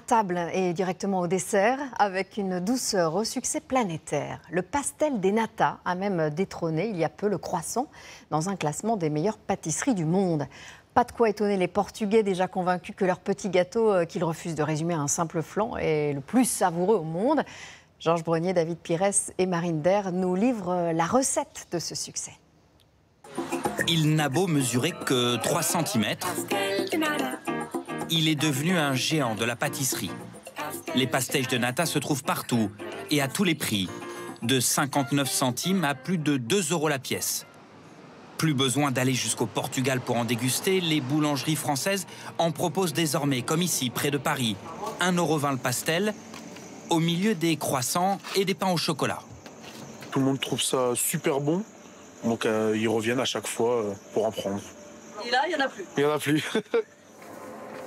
table et directement au dessert avec une douceur au succès planétaire. Le pastel des nata a même détrôné il y a peu le croissant dans un classement des meilleures pâtisseries du monde. Pas de quoi étonner les Portugais déjà convaincus que leur petit gâteau qu'ils refusent de résumer à un simple flan est le plus savoureux au monde. Georges Brenier, David Pires et Marine Der nous livrent la recette de ce succès. Il n'a beau mesurer que 3 cm, il est devenu un géant de la pâtisserie. Les pastéis de nata se trouvent partout et à tous les prix, de 59 centimes à plus de 2 € la pièce. Plus besoin d'aller jusqu'au Portugal pour en déguster, les boulangeries françaises en proposent désormais, comme ici, près de Paris, 1,20 € le pastel, au milieu des croissants et des pains au chocolat. Tout le monde trouve ça super bon, donc ils reviennent à chaque fois pour en prendre. Et là, il n'y en a plus. Il n'y en a plus.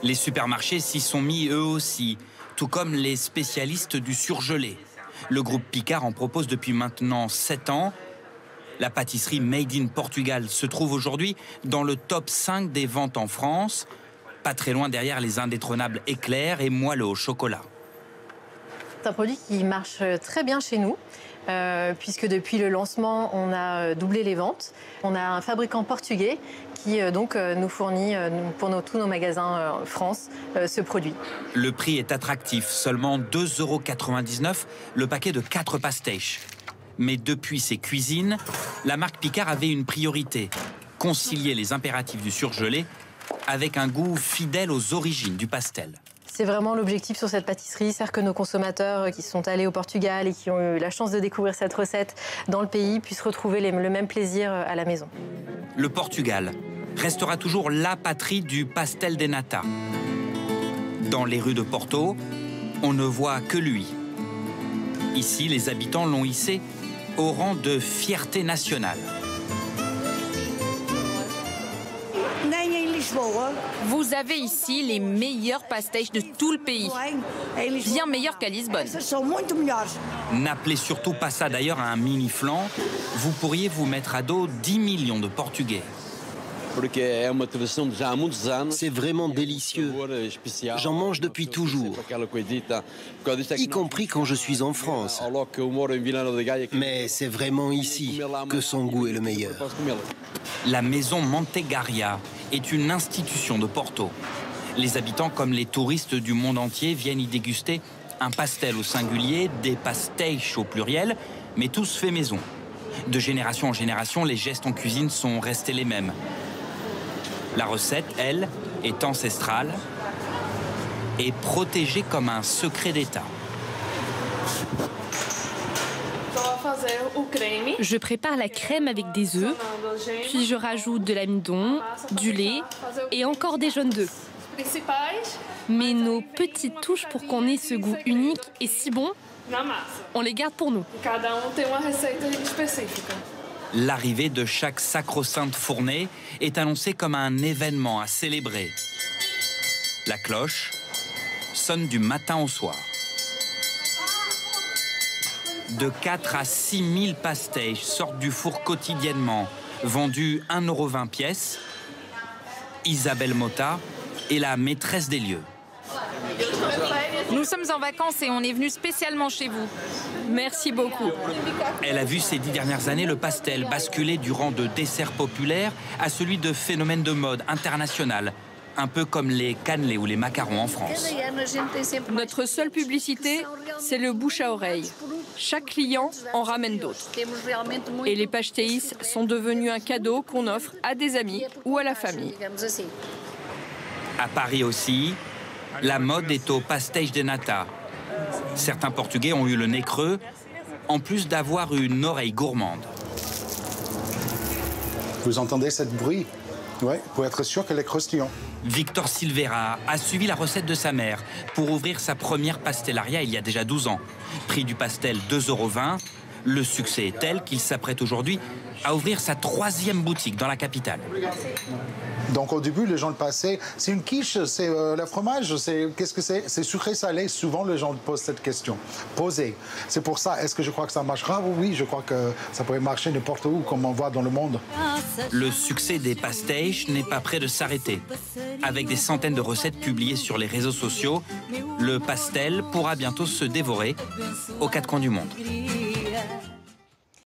Les supermarchés s'y sont mis eux aussi, tout comme les spécialistes du surgelé. Le groupe Picard en propose depuis maintenant 7 ans. La pâtisserie Made in Portugal se trouve aujourd'hui dans le top 5 des ventes en France, pas très loin derrière les indétrônables éclairs et moelleux au chocolat. C'est un produit qui marche très bien chez nous, puisque depuis le lancement, on a doublé les ventes. On a un fabricant portugais qui donc nous fournit pour tous nos magasins France ce produit. Le prix est attractif, seulement 2,99 € le paquet de 4 pastéis. Mais depuis ses cuisines, la marque Picard avait une priorité, concilier les impératifs du surgelé avec un goût fidèle aux origines du pastel. C'est vraiment l'objectif sur cette pâtisserie, c'est que nos consommateurs qui sont allés au Portugal et qui ont eu la chance de découvrir cette recette dans le pays puissent retrouver le même plaisir à la maison. Le Portugal restera toujours la patrie du pastel des nata. Dans les rues de Porto, on ne voit que lui. Ici, les habitants l'ont hissé au rang de fierté nationale. Vous avez ici les meilleurs pastéis de tout le pays, bien meilleurs qu'à Lisbonne. N'appelez surtout pas ça d'ailleurs un mini-flan, vous pourriez vous mettre à dos 10 millions de Portugais. C'est vraiment délicieux. J'en mange depuis toujours, y compris quand je suis en France. Mais c'est vraiment ici que son goût est le meilleur. La maison Mantegaria est une institution de Porto. Les habitants comme les touristes du monde entier viennent y déguster un pastel au singulier, des pastéis au pluriel, mais tous faits maison. De génération en génération, les gestes en cuisine sont restés les mêmes. La recette, elle, est ancestrale et protégée comme un secret d'État. Je prépare la crème avec des œufs, puis je rajoute de l'amidon, du lait et encore des jaunes d'œufs. Mais nos petites touches pour qu'on ait ce goût unique et si bon, on les garde pour nous. L'arrivée de chaque sacro-sainte fournée est annoncée comme un événement à célébrer. La cloche sonne du matin au soir. De 4 à 6 000 pastéis sortent du four quotidiennement, vendus 1,20 € pièce. Isabelle Mota est la maîtresse des lieux. Nous sommes en vacances et on est venu spécialement chez vous. Merci beaucoup. Elle a vu ces 10 dernières années le pastel basculer du rang de dessert populaire à celui de phénomène de mode international, un peu comme les cannelés ou les macarons en France. Notre seule publicité, c'est le bouche à oreille. Chaque client en ramène d'autres. Et les pastéis sont devenus un cadeau qu'on offre à des amis ou à la famille. À Paris aussi, la mode est au pastéis de nata. Certains Portugais ont eu le nez creux, en plus d'avoir une oreille gourmande. Vous entendez ce bruit? Oui, pour être sûr qu'elle est croustillante. Victor Silveira a suivi la recette de sa mère pour ouvrir sa première pastellaria il y a déjà 12 ans. Prix du pastel 2,20 €, Le succès est tel qu'il s'apprête aujourd'hui à ouvrir sa 3e boutique dans la capitale. Donc au début, les gens le passaient, c'est une quiche, c'est le fromage, qu'est-ce que c'est? C'est sucré, salé. Souvent, les gens posent cette question. Posez. C'est pour ça, est-ce que je crois que ça marchera? Oui, je crois que ça pourrait marcher n'importe où, comme on voit dans le monde. Le succès des pastéis n'est pas près de s'arrêter. Avec des centaines de recettes publiées sur les réseaux sociaux, le pastel pourra bientôt se dévorer aux 4 coins du monde.